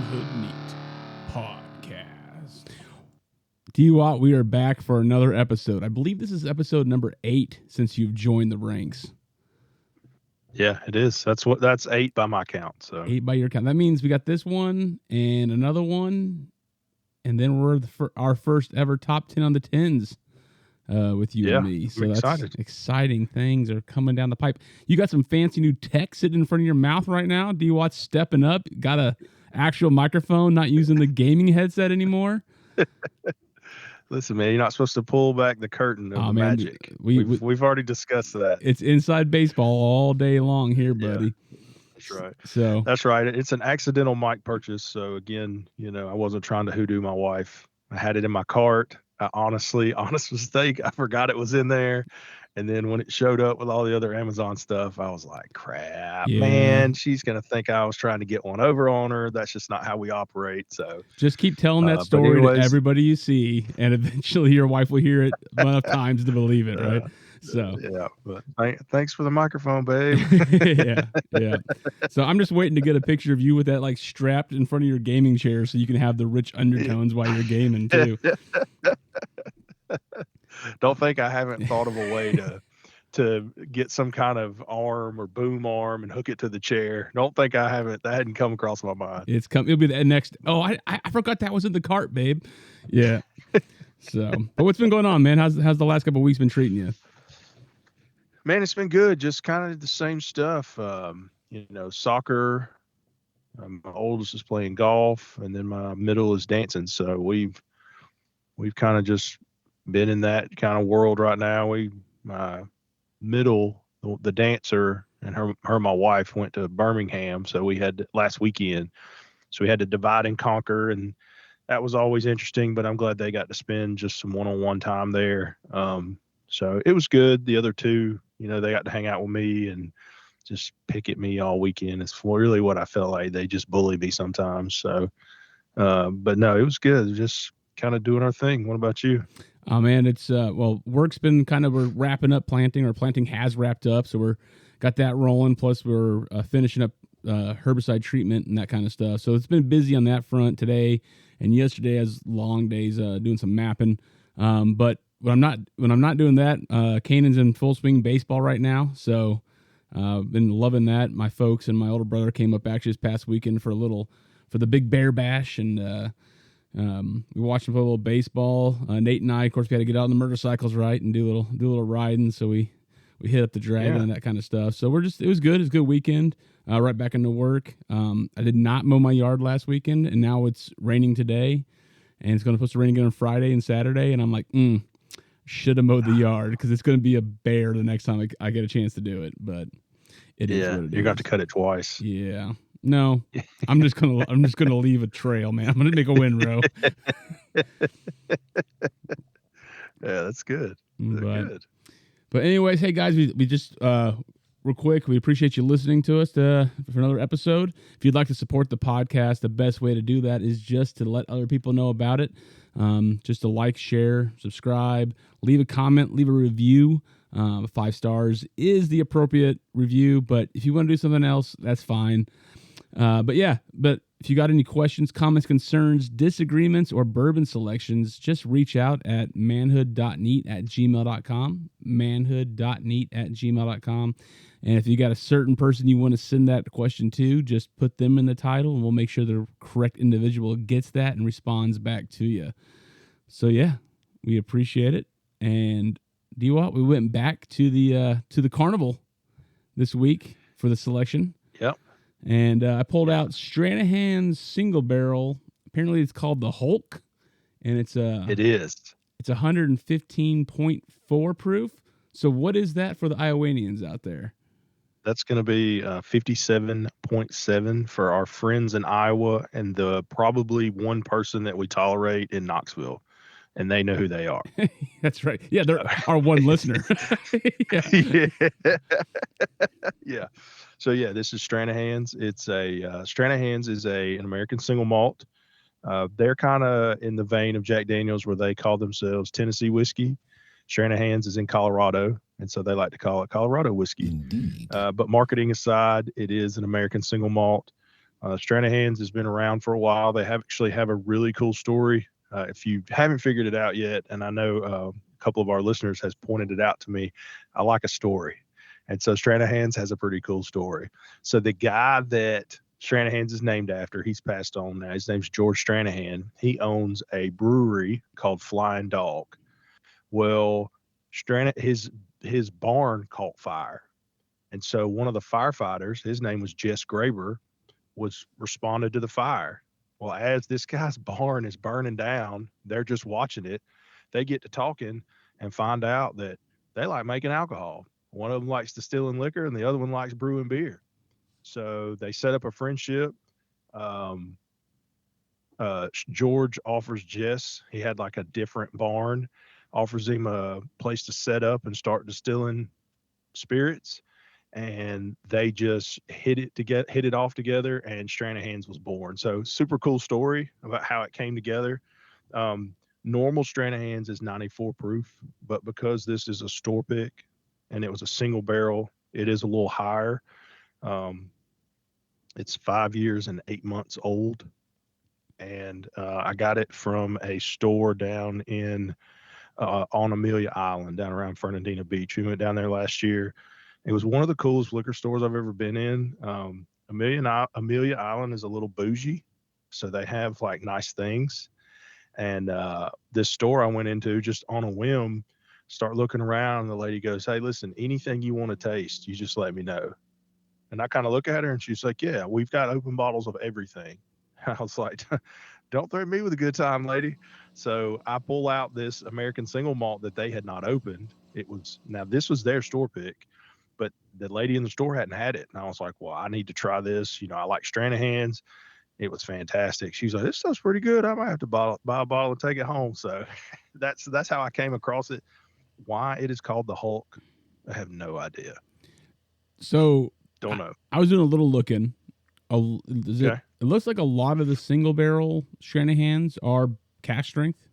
Manhood Neat podcast. D-Watt, we are back for another episode. I believe this is episode number 8 since you've joined the ranks. Yeah, it is. That's 8 by my count. So 8 by your count. That means we got this one and another one, and then we're our first ever top 10 on the 10s with you and me. So that's excited. Exciting things are coming down the pipe. You got some fancy new tech sitting in front of your mouth right now. D-Watt's stepping up. Got a actual microphone, not using the gaming headset anymore. Listen, man, you're not supposed to pull back the curtain of the magic. We've already discussed that. It's inside baseball all day long here, buddy. Yeah, that's right. So that's right. It's an accidental mic purchase. So again, I wasn't trying to hoodoo my wife. I had it in my cart. Honest mistake. I forgot it was in there. And then when it showed up with all the other Amazon stuff, I was like, crap, man, she's going to think I was trying to get one over on her. That's just not how we operate. So just keep telling that story to everybody you see, and eventually your wife will hear it enough times to believe it, right? So yeah, but thanks for the microphone, babe. yeah. So I'm just waiting to get a picture of you with that like strapped in front of your gaming chair so you can have the rich undertones while you're gaming too. Don't think I haven't thought of a way to get some kind of arm or boom arm and hook it to the chair. Don't think I haven't. That hadn't come across my mind. It'll be the next. Oh, I forgot that was in the cart, babe. Yeah. So, but what's been going on, man? How's the last couple of weeks been treating you? Man, it's been good. Just kind of the same stuff. Soccer. My oldest is playing golf, and then my middle is dancing. So we've kind of just been in that kind of world right now. My middle, the dancer, and her my wife went to Birmingham, so we had last weekend. So we had to divide and conquer, and that was always interesting. But I'm glad they got to spend just some one-on-one time there. So it was good. The other two, they got to hang out with me and just pick at me all weekend. It's really what I felt like. They just bully me sometimes. So, but no, it was good. Just kind of doing our thing. What about you? Oh man, it's work's been we're wrapping up planting, or planting has wrapped up, so we're got that rolling. Plus we're finishing up herbicide treatment and that kind of stuff. So it's been busy on that front today and yesterday. As long days doing some mapping. But when I'm not doing that, Kanan's in full swing baseball right now. So been loving that. My folks and my older brother came up actually this past weekend for the Big Bear Bash, and we watched him play a little baseball. Nate and I, of course, we had to get out on the motorcycles, right, and do a little riding. So we hit up the dragon and that kind of stuff. So it was good. It was a good weekend. Right back into work. I did not mow my yard last weekend, and now it's raining today, and it's supposed to rain again on Friday and Saturday. And I'm like, should have mowed the yard because it's going to be a bear the next time I get a chance to do it. But it is what it is. You're going to cut it twice. Yeah. No, I'm just gonna leave a trail, man. I'm gonna make a windrow. Yeah, that's good. But anyways, hey guys, we just real quick, we appreciate you listening to us for another episode. If you'd like to support the podcast, the best way to do that is just to let other people know about it. Just to like, share, subscribe, leave a comment, leave a review. 5 stars is the appropriate review, but if you want to do something else, that's fine. But if you got any questions, comments, concerns, disagreements, or bourbon selections, just reach out at manhood.neat@gmail.com, manhood.neat@gmail.com. And if you got a certain person you want to send that question to, just put them in the title, and we'll make sure the correct individual gets that and responds back to you. So yeah, we appreciate it. And D-Watt, we went back to the carnival this week for the selection. Yep. And I pulled out Stranahan's single barrel. Apparently it's called the Hulk, and it is. It's 115.4 proof. So what is that for the Iowanians out there? That's going to be 57.7 for our friends in Iowa, and the probably one person that we tolerate in Knoxville, and they know who they are. That's right. Yeah, they're our one listener. Yeah. So yeah, this is Stranahan's. It's Stranahan's is an American single malt. They're kind of in the vein of Jack Daniel's, where they call themselves Tennessee whiskey. Stranahan's is in Colorado, and so they like to call it Colorado whiskey. Indeed. But marketing aside, it is an American single malt. Stranahan's has been around for a while. They actually have a really cool story. If you haven't figured it out yet, and I know a couple of our listeners has pointed it out to me, I like a story. And so Stranahan's has a pretty cool story. So the guy that Stranahan's is named after, he's passed on now. His name's George Stranahan. He owns a brewery called Flying Dog. Well, his barn caught fire. And so one of the firefighters, his name was Jess Graber, was responded to the fire. Well, as this guy's barn is burning down, they're just watching it. They get to talking and find out that they like making alcohol. One of them likes distilling liquor, and the other one likes brewing beer. So they set up a friendship. Um, George offers Jess, he had like a different barn, offers him a place to set up and start distilling spirits, and they just hit it off together, and Stranahan's was born. So super cool story about how it came together. Um, Normal Stranahan's is 94 proof, but because this is a store pick and it was a single barrel, it is a little higher. Um, it's 5 years and 8 months old, and I got it from a store down in on Amelia Island, down around Fernandina Beach. We went down there last year. It was one of the coolest liquor stores I've ever been in. Amelia Island is a little bougie, so they have like nice things. And this store I went into just on a whim, start looking around. And the lady goes, "Hey, listen, anything you want to taste, you just let me know." And I kind of look at her and she's like, "Yeah, we've got open bottles of everything." I was like, "Don't threaten me with a good time, lady." So I pull out this American single malt that they had not opened. Now this was their store pick, but the lady in the store hadn't had it. And I was like, "Well, I need to try this. I like Stranahan's." It was fantastic. She's like, "This stuff's pretty good. I might have to buy a bottle and take it home." So that's how I came across it. Why it is called the Hulk, I have no idea. So Don't I, know. I was doing a little looking. Is it? Okay. It looks like a lot of the single barrel Stranahan's are cask strength.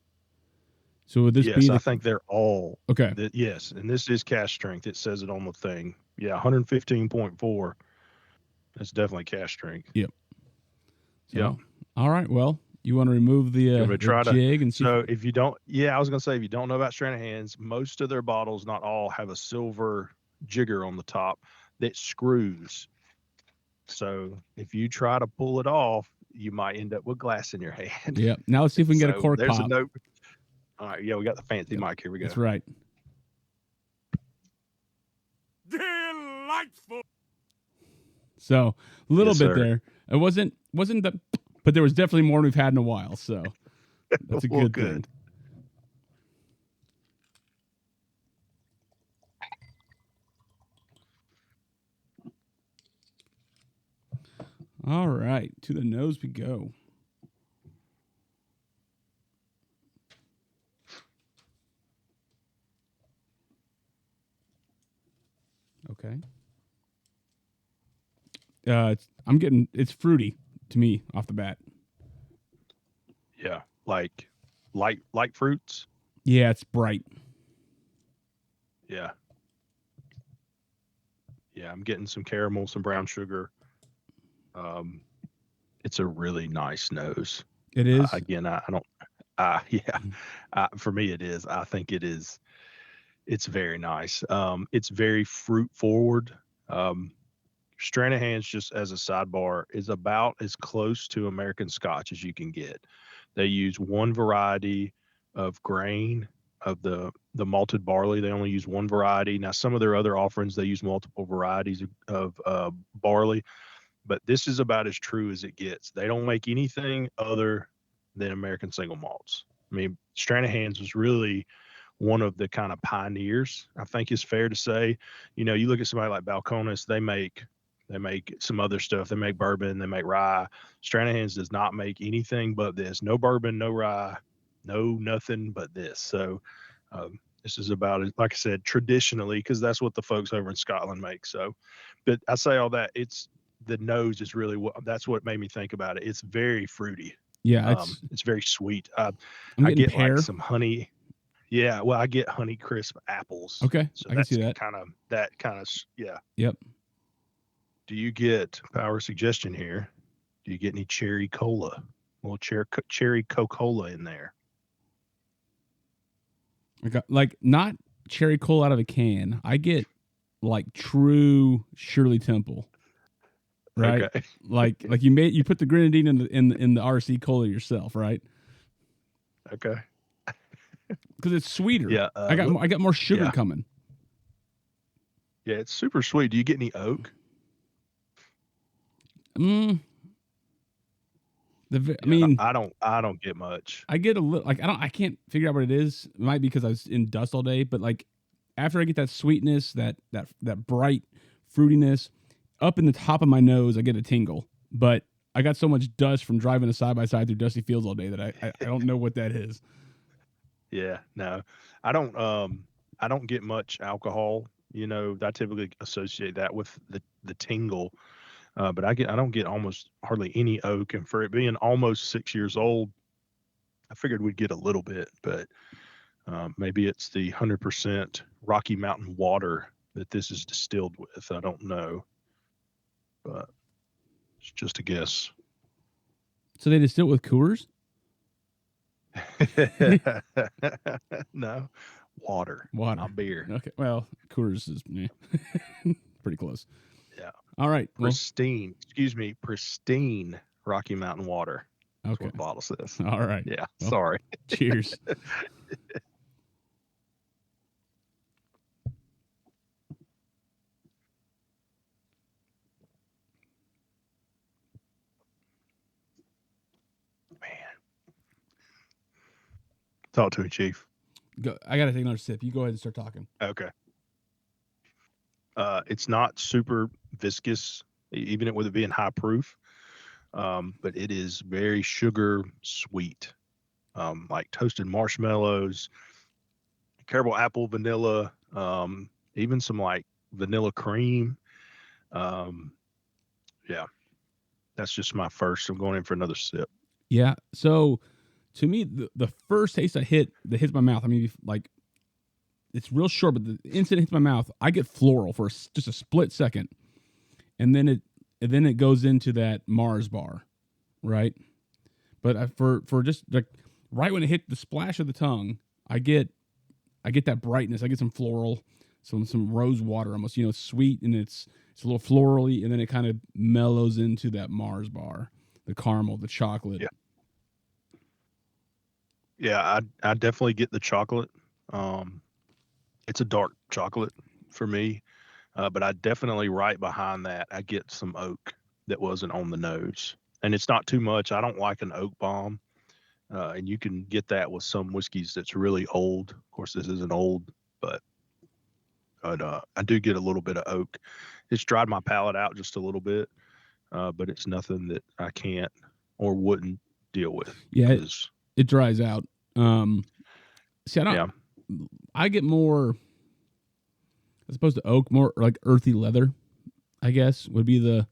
So would this be Yes, I the think they're all okay? yes, and this is cash strength. It says it on the thing. Yeah, 115.4. That's definitely cash strength. Yep. Yep. So all right. Well, you want to remove You want me to the try to? jig and see if So if you don't, yeah, I was gonna say if you don't know about Stranahan's, most of their bottles, not all, have a silver jigger on the top that screws. So if you try to pull it off, you might end up with glass in your hand. yeah. Now let's see if we can get a So cork there's a pop. note. All right, yeah, we got the fancy Yep. mic. Here we go. That's right. Delightful. So a little Yes, bit sir. there. It wasn't the, but there was definitely more than we've had in a while. So that's a Well, good good. thing. All right, to the nose we go. Okay. It's fruity to me off the bat. Yeah, like light fruits. Yeah, it's bright. Yeah, yeah. I'm getting some caramel, some brown sugar. Um, it's a really nice nose. It is. Again, I don't. Yeah, for me it is. I think it is. It's very nice. It's very fruit forward. Um, Stranahan's, just as a sidebar, is about as close to American Scotch as you can get. They use one variety of grain of the malted barley. They only use one variety. Now, some of their other offerings, they use multiple varieties of barley, but this is about as true as it gets. They don't make anything other than American single malts. I mean, Stranahan's was really one of the kind of pioneers, I think is fair to say. You look at somebody like Balcones, they make some other stuff. They make bourbon, they make rye. Stranahan's does not make anything but this. No bourbon, no rye, no nothing but this. So this is about it, like I said, traditionally, because that's what the folks over in Scotland make. So, but I say all that, it's the nose is really that's what made me think about it. It's very fruity. Yeah, It's very sweet. I'm I getting get like pear. some honey. Yeah, well, I get Honey Crisp apples. Okay, So I can see that's that. that kind of yeah. Yep. Do you get power suggestion here? Do you get any cherry cola? A little cherry Coca-Cola in there. I got like not cherry cola out of a can. I get like true Shirley Temple, right? Okay. Like you put the grenadine in the RC cola yourself, right? Okay. Because it's sweeter. Yeah. I got more sugar Yeah. coming. Yeah. It's super sweet. Do you get any oak? Mm, I Yeah. mean, I don't get much. I get a little like I can't figure out what it is. It might be because I was in dust all day, but like after I get that sweetness, that bright fruitiness up in the top of my nose, I get a tingle. But I got so much dust from driving a side by side through dusty fields all day that I don't know what that is. Yeah. No, I don't. I don't get much alcohol. I typically associate that with the tingle. But I don't get almost hardly any oak, and for it being almost 6 years old, I figured we'd get a little bit, but maybe it's the 100% Rocky Mountain water that this is distilled with. I don't know, but it's just a guess. So they distill it with Coors? No, water, Water. not beer. Okay. Well, Coors is pretty close. Yeah, All right. Well, pristine Rocky Mountain water. That's okay. what the bottle says. All right. Yeah, Well, sorry. cheers. Man, talk to me, Chief. I got to take another sip. You go ahead and start talking. Okay. It's not super viscous, even with it being high proof, but it is very sugar sweet, like toasted marshmallows, caramel apple, vanilla, even some like vanilla cream. Um, yeah, that's just my first. I'm going in for another sip. Yeah. So to me, the first taste that hits my mouth, I mean, like it's real short, but the instant it hits my mouth, I get floral for just a split second, and then it goes into that Mars bar, right? But for just like right when it hit the splash of the tongue, I get that brightness. I get some floral, some rose water, almost sweet, and it's a little florally, and then it kind of mellows into that Mars bar, the caramel, the chocolate. Yeah, yeah, I definitely get the chocolate. Um, it's a dark chocolate for me, but I definitely right behind that I get some oak that wasn't on the nose, and it's not too much. I don't like an oak bomb. And you can get that with some whiskeys that's really old. Of course, this isn't old, but I do get a little bit of oak. It's dried my palate out just a little bit, but it's nothing that I can't or wouldn't deal with. Yeah, Because it dries out. See, yeah, I get more as opposed to oak, more like earthy leather. I guess would be the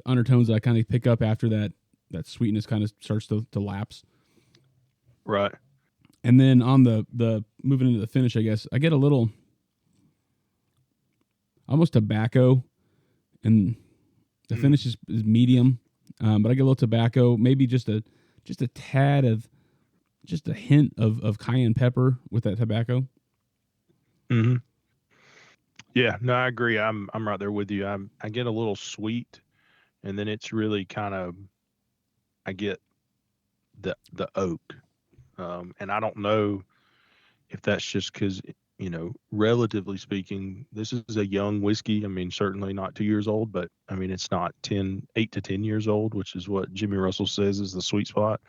undertones that I kind of pick up after that sweetness kind of starts to lapse. right. And then on the moving into the finish, I guess I get a little almost tobacco, and the finish is medium, but I get a little tobacco, maybe just a tad of just a hint of cayenne pepper with that tobacco. Hmm. Yeah, no, I agree. I'm right there with you. I get a little sweet, and then it's really kind of I get the oak, and I don't know if that's just because relatively speaking, this is a young whiskey. I mean, certainly not 2 years old, but I mean, it's not 8 to 10 years old, which is what Jimmy Russell says is the sweet spot.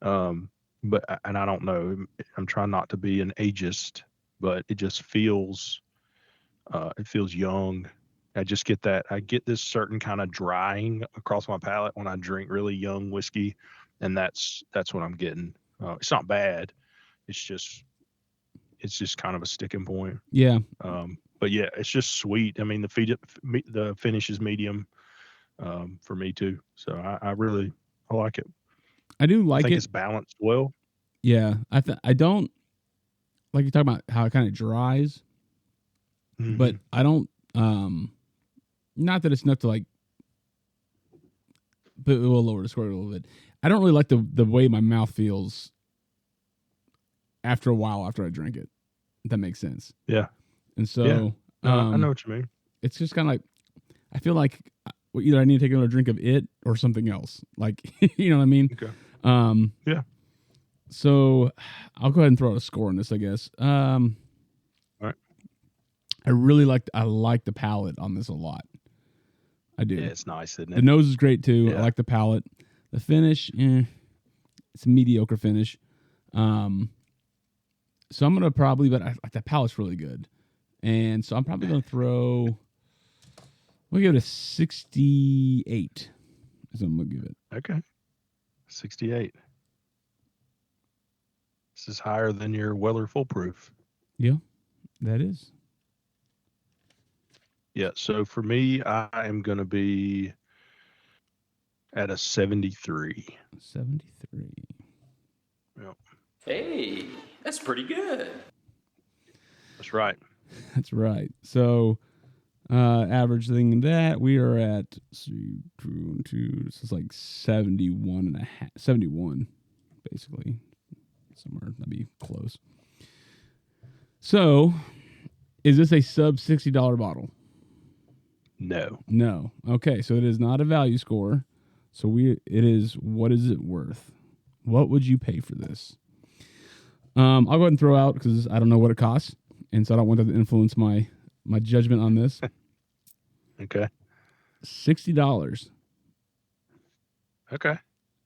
And I don't know. I'm trying not to be an ageist, but it feels young. I just get that. I get this certain kind of drying across my palate when I drink really young whiskey, and that's what I'm getting. It's not bad. It's just it's just kind of a sticking point. Yeah, But yeah, it's just sweet. I mean, the finish is medium for me too. So I really I like it. I do I like think it. it's balanced well. Yeah, I don't like you talk about how it kind of dries, but I don't. Not that it's enough to like it will lower the score a little bit. I don't really like the way my mouth feels after a while after I drink it. If that makes sense. Yeah. And so, Yeah. No, I know what you mean. It's just kind of like, I feel like either I need to take another drink of it or something else. Like, you know what I mean? Okay. Yeah. So I'll go ahead and throw out a score on this, I guess. All right. I like the palate on this a lot. I do. Yeah, it's nice, isn't it? The nose is great too. Yeah. I like the palate. The finish, it's a mediocre finish. So I'm gonna probably, but the palate's really good, and so I'm probably gonna throw. We'll give it a 68. Is what I'm gonna give it. Okay. 68. This is higher than your Weller Foolproof. Yeah, that is. Yeah. So for me, I am going to be at a 73. 73. Yep. Hey, that's pretty good. That's right. That's right. So, average thing in that we are at 2. This is like 71 and a half, 71, basically. Somewhere that'd be close. So, is this a sub $60 bottle? No. No. Okay, so it is not a value score. So it is, what is it worth? What would you pay for this? I'll go ahead and throw out because I don't know what it costs, and so I don't want that to influence my judgment on this. Okay. $60. Okay.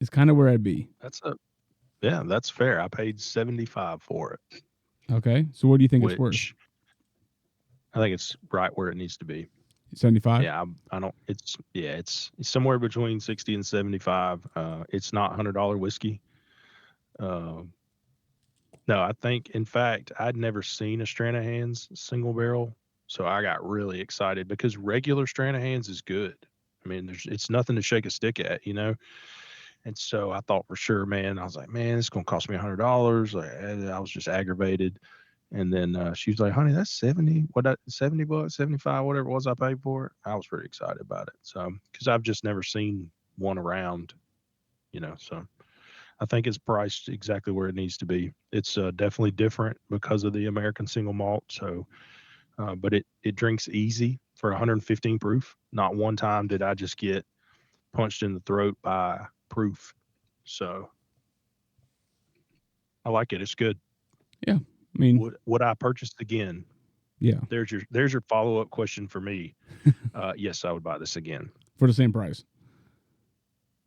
Is kind of where I'd be. That's fair. I paid 75 for it. Okay, so what do you think it's worth? I think it's right where it needs to be. 75. Yeah, I don't. It's somewhere between 60 and 75. It's not $100 whiskey. No, I think, in fact, I'd never seen a Stranahan's single barrel, so I got really excited because regular Stranahan's is good. I mean, it's nothing to shake a stick at, you know. And so I thought for sure, man. I was like, man, it's gonna cost me $100. I was just aggravated. And then she was like, honey, that's 70. $70, 75, whatever it was I paid for it. I was pretty excited about it. So, because I've just never seen one around, you know. So I think it's priced exactly where it needs to be. It's definitely different because of the American single malt. So, but it drinks easy for 115 proof. Not one time did I just get punched in the throat by proof. So I like it. It's good. Yeah. I mean, would I purchase again? Yeah. There's your follow-up question for me. Yes, I would buy this again. For the same price?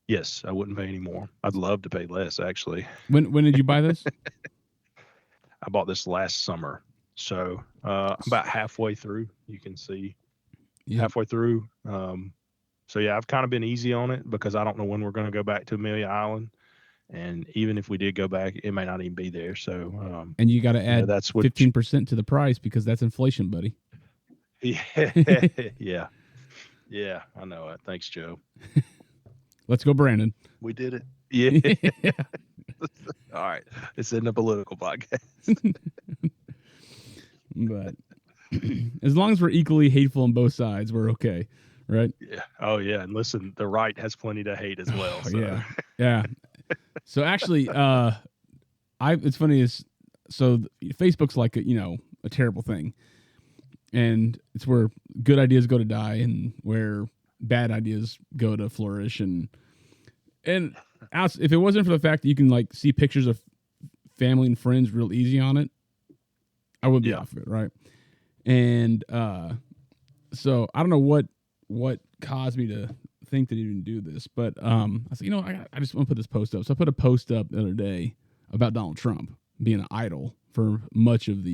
Yes, I wouldn't pay any more. I'd love to pay less, actually. When did you buy this? I bought this last summer. So about halfway through, you can see. Yep. Halfway through. So, yeah, I've kind of been easy on it because I don't know when we're going to go back to Amelia Island. And even if we did go back, it may not even be there. So, and you got to add 15% to the price because that's inflation, buddy. Yeah, yeah, I know it. Thanks, Joe. Let's go, Brandon. We did it. Yeah. All right, it's in a political podcast. But as long as we're equally hateful on both sides, we're okay, right? Yeah. Oh, yeah. And listen, the right has plenty to hate as well. So. Yeah. Yeah. So actually, it's funny Facebook's like a terrible thing, and it's where good ideas go to die and where bad ideas go to flourish. And if it wasn't for the fact that you can like see pictures of family and friends real easy on it, I would be off of it, right? And so I don't know what caused me to think that he didn't do this, but I said, I just want to put this post up. So I put a post up the other day about Donald Trump being an idol for much of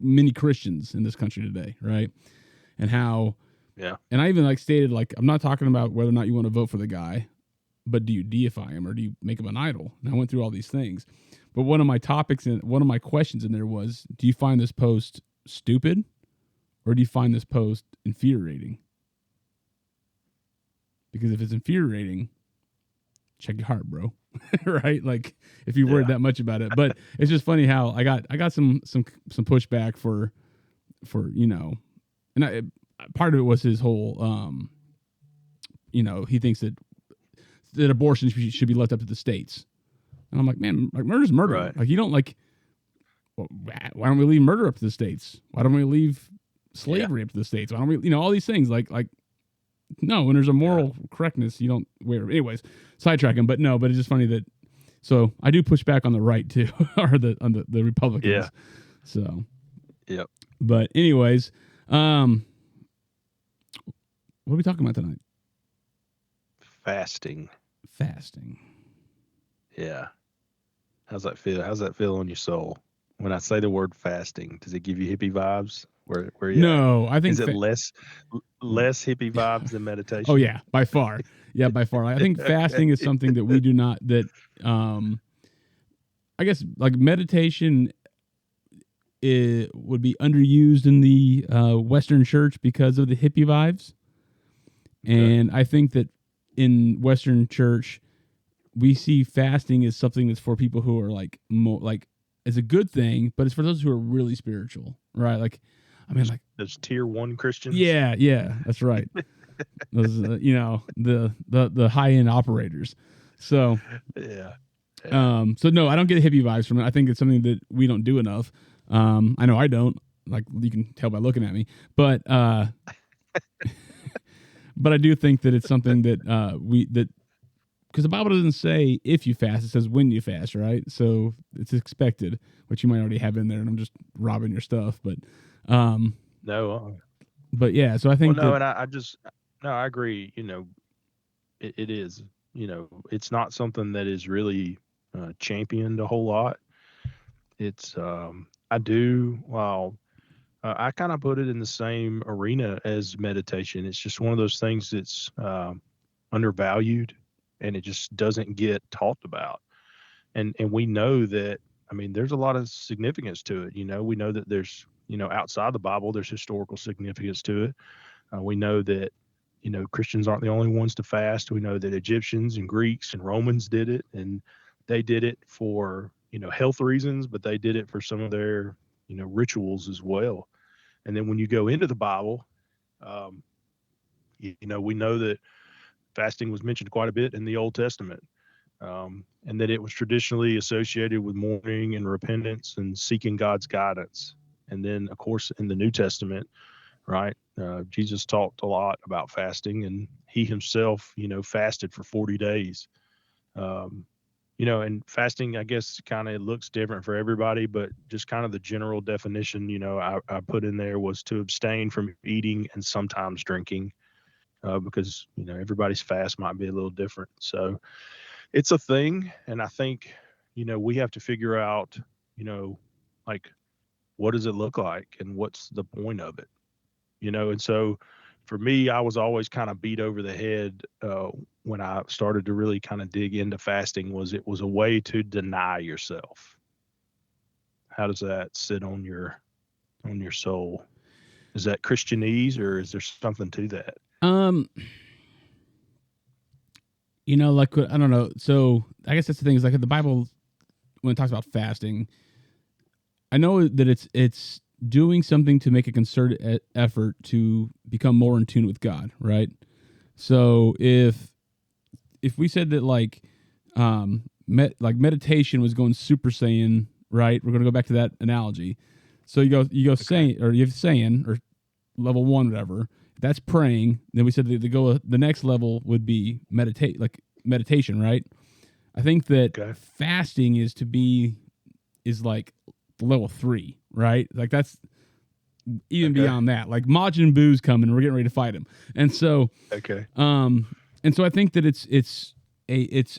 many Christians in this country today, right? And how, and I even stated I'm not talking about whether or not you want to vote for the guy, but do you deify him or do you make him an idol? And I went through all these things, but one of my topics and one of my questions in there was, do you find this post stupid or do you find this post infuriating? Because if it's infuriating, check your heart, bro. Right? Like if you worried that much about it. But it's just funny how I got some pushback for and part of it was his whole he thinks that abortion should be left up to the states. And I'm like, man, like murder's murder. Right. Like you don't like. Well, why don't we leave murder up to the states? Why don't we leave slavery up to the states? Why don't we, all these things like no, when there's a moral correctness, you don't wear. Anyways, sidetracking, but it's just funny that. So I do push back on the right too, or on the Republicans. Yeah. So. Yep. But anyways, what are we talking about tonight? Fasting. Yeah. How's that feel? How's that feel on your soul? When I say the word fasting, does it give you hippie vibes? Where you No, I think is it less hippie vibes than meditation? Oh yeah, by far. Yeah, by far. I think fasting is something that we do not I guess like meditation would be underused in the Western church because of the hippie vibes. Okay. And I think that in Western church we see fasting as something that's for people who are like more like it's a good thing, but it's for those who are really spiritual, right? Like, I mean, like those tier 1 Christians. Yeah, that's right. Those, the high end operators. So, yeah. So no, I don't get hippie vibes from it. I think it's something that we don't do enough. I know I don't. Like you can tell by looking at me, but but I do think that it's something that because the Bible doesn't say if you fast, it says when you fast, right? So it's expected, which you might already have in there, and I'm just robbing your stuff. But no, but yeah, so I think and I agree. It is. It's not something that is really championed a whole lot. It's I kind of put it in the same arena as meditation. It's just one of those things that's undervalued, and it just doesn't get talked about. And we know that. I mean, there's a lot of significance to it. We know that there's outside the Bible, there's historical significance to it. We know that Christians aren't the only ones to fast. We know that Egyptians and Greeks and Romans did it, and they did it for health reasons, but they did it for some of their rituals as well. And then when you go into the Bible, we know that fasting was mentioned quite a bit in the Old Testament, and that it was traditionally associated with mourning and repentance and seeking God's guidance. And then, of course, in the New Testament, right, Jesus talked a lot about fasting, and he himself, fasted for 40 days. And fasting, I guess, kind of looks different for everybody, but just kind of the general definition, I put in there was to abstain from eating and sometimes drinking, because, everybody's fast might be a little different. So it's a thing. And I think, we have to figure out, like, what does it look like and what's the point of it? And so for me, I was always kind of beat over the head when I started to really kind of dig into fasting. It was a way to deny yourself. How does that sit on your soul? Is that Christianese, or is there something to that? Like I don't know. So I guess that's the thing is like the Bible when it talks about fasting, I know that it's doing something to make a concerted effort to become more in tune with God, right? So if we said that like meditation was going Super Saiyan, right? We're going to go back to that analogy. So you go okay. Saying, or you have saying, or level 1, whatever. That's praying. Then we said the next level would be meditation, right? I think that fasting is like level 3, right? Like that's even beyond that. Like Majin Buu's coming, we're getting ready to fight him, and so and so I think that it's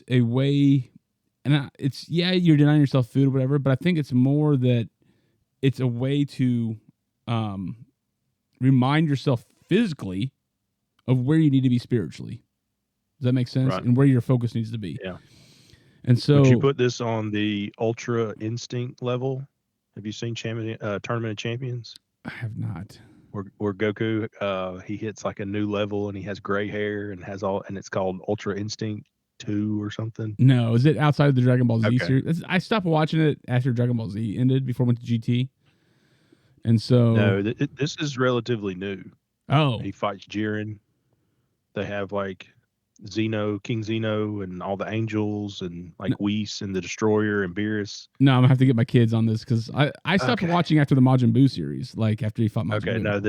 a way, and you're denying yourself food or whatever, but I think it's more that it's a way to remind yourself physically of where you need to be spiritually. Does that make sense? Right. And where your focus needs to be. Yeah. And so, would you put this on the Ultra Instinct level? Have you seen Tournament of Champions? I have not. Where Goku, he hits like a new level and he has gray hair and and it's called Ultra Instinct 2 or something. No, is it outside of the Dragon Ball Z series? I stopped watching it after Dragon Ball Z ended before I went to GT. And so, no, this is relatively new. Oh, he fights Jiren. They have like King Zeno, and all the angels, and like Whis and the Destroyer and Beerus? No, I'm gonna have to get my kids on this because I stopped Okay. watching after the Majin Buu series, like after he fought Majin Okay. Buu. No,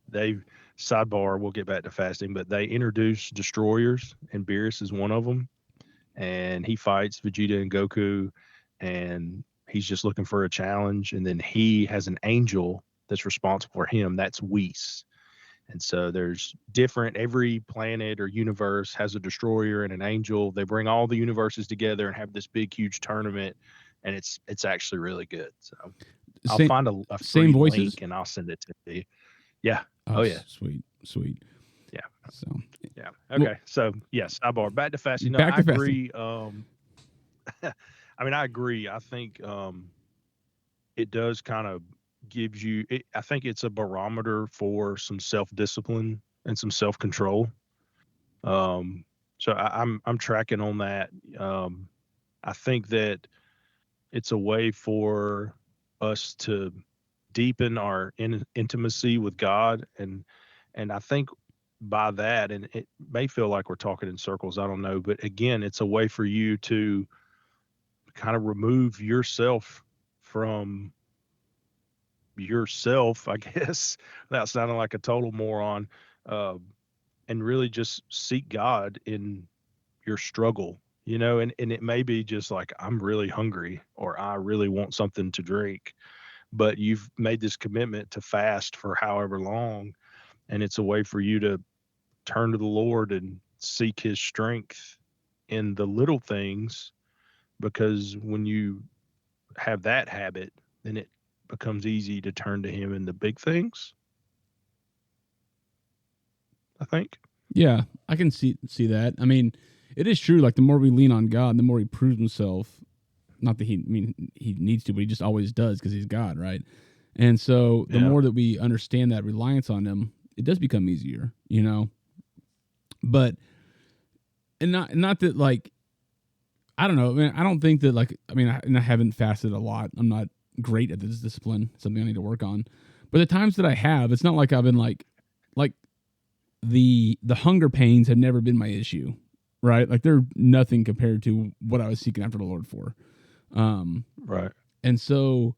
they sidebar. We'll get back to fasting, but they introduced Destroyers, and Beerus is one of them, and he fights Vegeta and Goku, and he's just looking for a challenge, and then he has an angel that's responsible for him. That's Whis. And so there's different, every planet or universe has a destroyer and an angel. They bring all the universes together and have this big, huge tournament. And it's actually really good. So I'll Same find a same free voices. link and I'll send it to you. Yeah. Oh, Oh yeah. sweet. Yeah. So Yeah. Okay. So yes, sidebar. Back to fasting. No, back I to fasting. agree. I mean, I agree. I think it does kind of gives you I think it's a barometer for some self-discipline and some self-control. Um, so I'm tracking on that. I think that it's a way for us to deepen our intimacy with God, and I think by that, and it may feel like we're talking in circles. I don't know, but again, it's a way for you to kind of remove yourself from yourself, I guess, without sounding like a total moron, uh, and really just seek God in your struggle, and it may be just like, I'm really hungry or I really want something to drink, but you've made this commitment to fast for however long, and it's a way for you to turn to the Lord and seek his strength in the little things, because when you have that habit, then it becomes easy to turn to him in the big things, I think. Yeah, I can see that. I mean, it is true. Like the more we lean on God, the more He proves Himself. Not that He needs to, but He just always does because He's God, right? And so the Yeah. more that we understand that reliance on Him, it does become easier, But and not that like I don't know. I mean, I don't think that like I haven't fasted a lot. I'm not great at this discipline. It's something I need to work on. But the times that I have, it's not like I've been like the hunger pains have never been my issue, right? Like they're nothing compared to what I was seeking after the Lord for. Right. And so,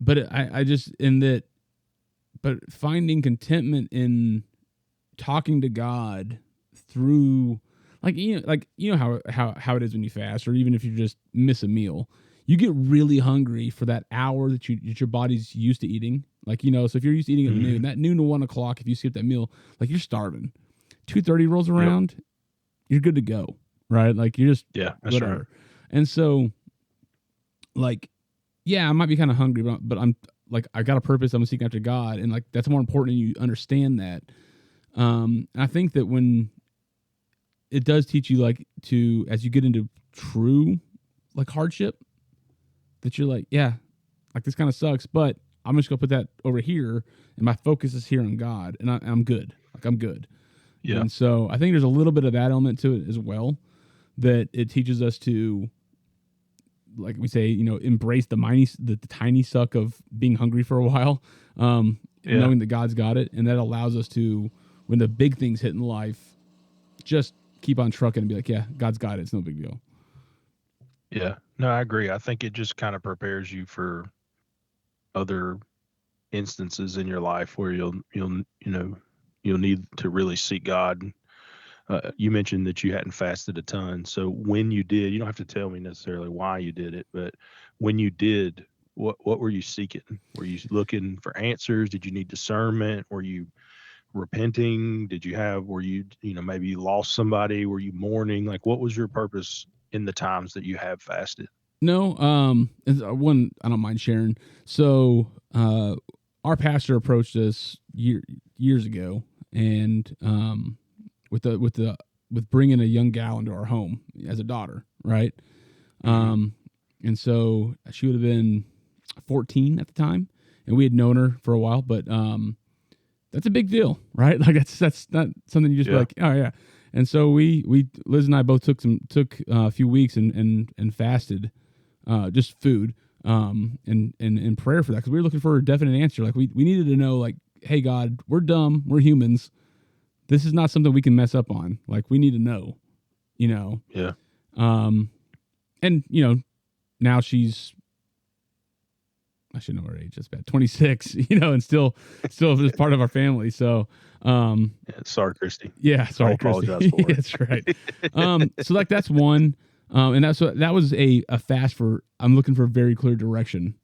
but I just in that, but finding contentment in talking to God through, like you know how it is when you fast, or even if you just miss a meal, you get really hungry for that hour that your body's used to eating. Like so if you're used to eating at noon, that noon to 1 o'clock, if you skip that meal, like you're starving. 2:30 rolls Yep. around, you're good to go, right? Like you're just That's whatever. right. And so, like, yeah, I might be kind of hungry, but I'm like I got a purpose. I'm seeking after God, and like that's more important. And you understand that. I think that when it does teach you like to as you get into true like hardship, that you're like, yeah, like this kind of sucks, but I'm just gonna put that over here, and my focus is here on God, and I'm good. Like I'm good. Yeah. And so I think there's a little bit of that element to it as well, that it teaches us to, like we say, embrace the tiny suck of being hungry for a while, knowing that God's got it, and that allows us to, when the big things hit in life, just keep on trucking and be like, yeah, God's got it. It's no big deal. Yeah. No, I agree. I think it just kind of prepares you for other instances in your life where you'll need to really seek God. You mentioned that you hadn't fasted a ton, so when you did, you don't have to tell me necessarily why you did it, but when you did, what were you seeking? Were you looking for answers? Did you need discernment? Were you repenting? Were you maybe you lost somebody? Were you mourning? Like, what was your purpose in the times that you have fasted? No, one I don't mind sharing. So, our pastor approached us years ago, and with bringing a young gal into our home as a daughter, right? And so she would have been 14 at the time, and we had known her for a while, but that's a big deal, right? Like that's not something you just be like, oh yeah. And so we Liz and I both took a few weeks and fasted, just food, and prayer for that, because we were looking for a definite answer. Like we needed to know, like, hey God, we're dumb, we're humans, this is not something we can mess up on. Like, we need to know, you know. Yeah. And you know, now she's, I should know her age. That's bad. 26, you know, and still is part of our family. So, Yeah, sorry, Christy. yeah, sorry, I'll Christy. apologize for it. That's right. So like that's one, and that was a fast for. I'm looking for very clear direction.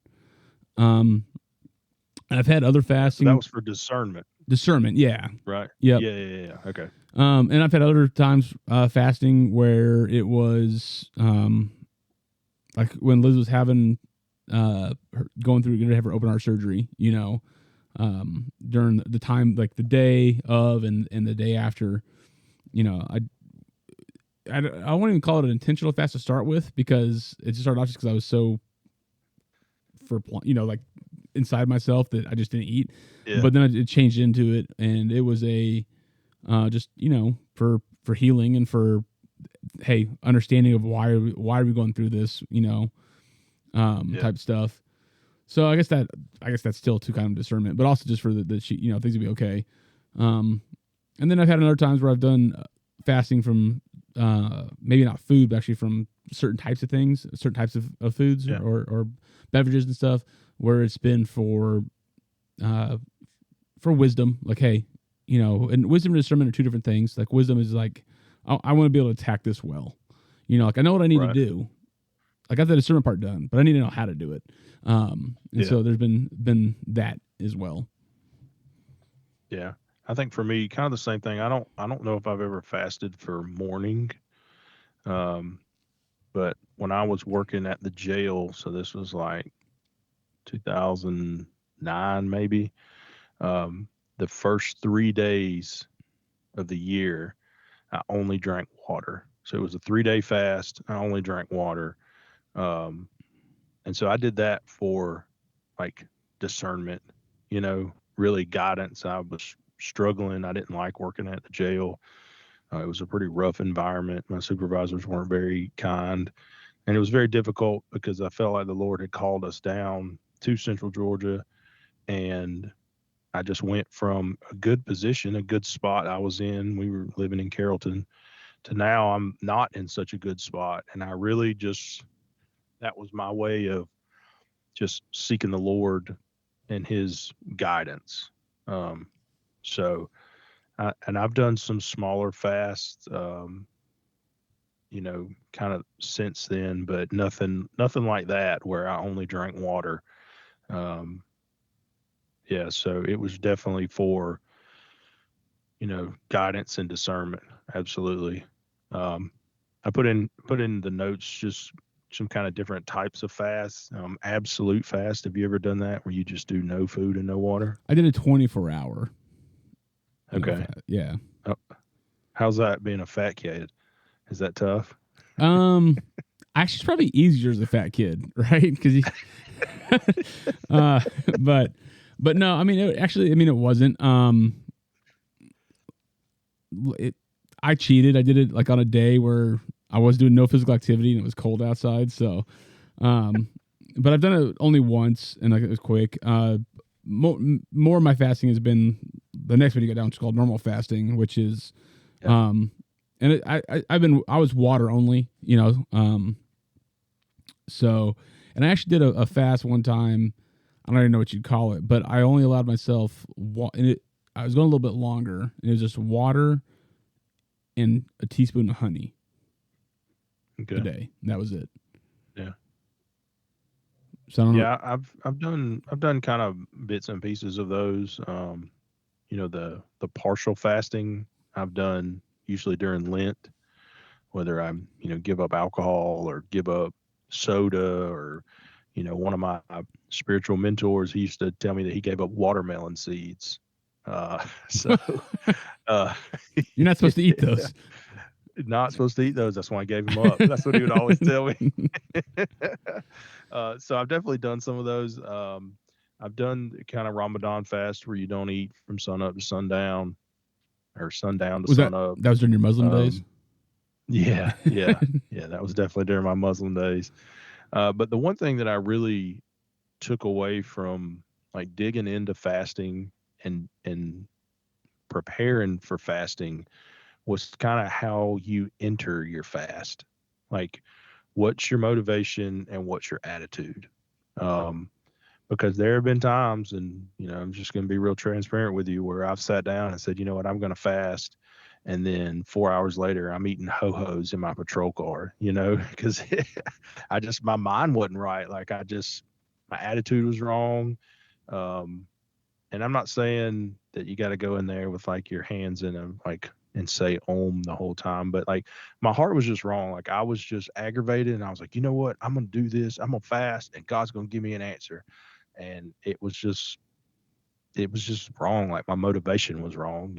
And I've had other So fasting that was for discernment, discernment. Yeah. right? Yep. Yeah. Okay. And I've had other times fasting where it was like when Liz was having her going through going to have her open heart surgery, you know, during the time, like the day of and the day after, you know, I won't even call it an intentional fast to start with, because it just started off just because I was so you know, like inside myself that I just didn't eat. Yeah. But then it changed into it, and it was a just, you know, for healing and for, hey, understanding of why are we going through this, you know, type stuff. So I guess that's still too kind of discernment, but also just for the you know, things will be okay. And then I've had other times where I've done fasting from maybe not food, but actually from certain types of things, certain types of foods or beverages and stuff, where it's been for wisdom. Like, hey, you know, and wisdom and discernment are two different things. Like, wisdom is like, I want to be able to attack this well. You know, like I know what I need to do. I got the discernment part done, but I need to know how to do it. And so there's been that as well. Yeah. I think for me, kind of the same thing. I don't know if I've ever fasted for mourning. But when I was working at the jail, so this was like 2009 maybe, the first 3 days of the year, I only drank water. So it was a 3-day fast. I only drank water. And so I did that for like discernment, you know, really guidance. I was struggling. I didn't like working at the jail. It was a pretty rough environment. My supervisors weren't very kind. And it was very difficult because I felt like the Lord had called us down to Central Georgia. And I just went from a good position, a good spot I was in. We were living in Carrollton, to now I'm not in such a good spot. And I really that was my way of just seeking the Lord and his guidance. So, and I've done some smaller fasts, you know, kind of since then, but nothing like that where I only drank water. Yeah. So it was definitely for, you know, guidance and discernment. Absolutely. I put in the notes just some kind of different types of fasts. Absolute fast. Have you ever done that, where you just do no food and no water? I did a 24-hour. Okay. Yeah. How's that being a fat kid? Is that tough? Actually, it's probably easier as a fat kid, right? Because but no, I mean, it wasn't. I cheated. I did it like on a day where I was doing no physical activity and it was cold outside. So, but I've done it only once, and like it was quick. More of my fasting has been the next one you go down. It's called normal fasting, which is, and I was water only, you know. So, and I actually did a fast one time. I don't even know what you'd call it, but I only allowed myself I was going a little bit longer, and it was just water and a teaspoon of honey a day. And that was it. Yeah. So I don't know. Yeah, I've done kind of bits and pieces of those. You know, the partial fasting I've done usually during Lent, whether I'm, you know, give up alcohol or give up soda, or, you know, one of my spiritual mentors, he used to tell me that he gave up watermelon seeds. So You're not supposed to eat those. Not supposed to eat those. That's why I gave him up. That's what he would always tell me. So I've definitely done some of those. I've done kind of Ramadan fast where you don't eat from sun up to sundown, or sundown to sun up. That was during your Muslim days? Yeah. That was definitely during my Muslim days. But the one thing that I really took away from like digging into fasting and preparing for fasting was kind of how you enter your fast. Like, what's your motivation and what's your attitude? Um, because there have been times, and I'm just going to be real transparent with you, where I've sat down and said, you know what, I'm going to fast, and then 4 hours later, I'm eating ho hos in my patrol car, because I just my mind wasn't right. Like my attitude was wrong. Um, and I'm not saying that you got to go in there with like your hands in them, like and say Om the whole time, but like my heart was just wrong. Like I was just aggravated, and I was like, you know what, I'm gonna do this. I'm gonna fast, and God's gonna give me an answer. And it was just wrong. Like my motivation was wrong.